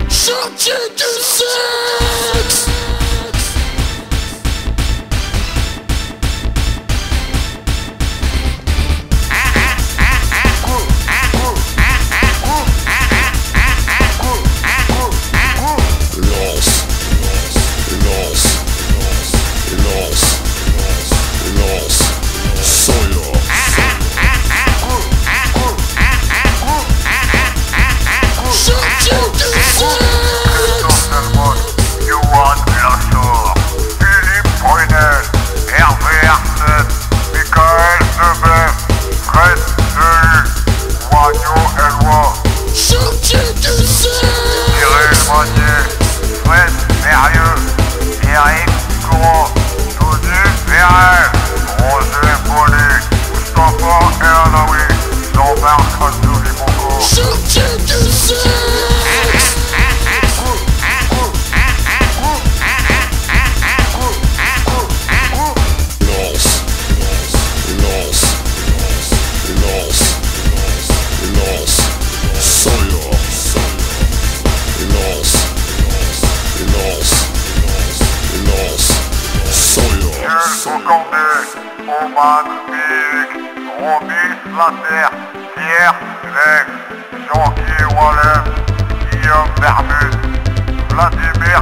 Chantier du sexe. Fred, Mérieux, Eric, Courant, Tony, Vérel, Roger, Bolé, Mustafa et Alaoui, Jean-Marc, Rassouli, Mongo. Chantier du sexe. Oman, Mick, Romy, Slater, Pierre, Greg, Jean-Guy Wallem, Guillaume Bermus, Vladimir,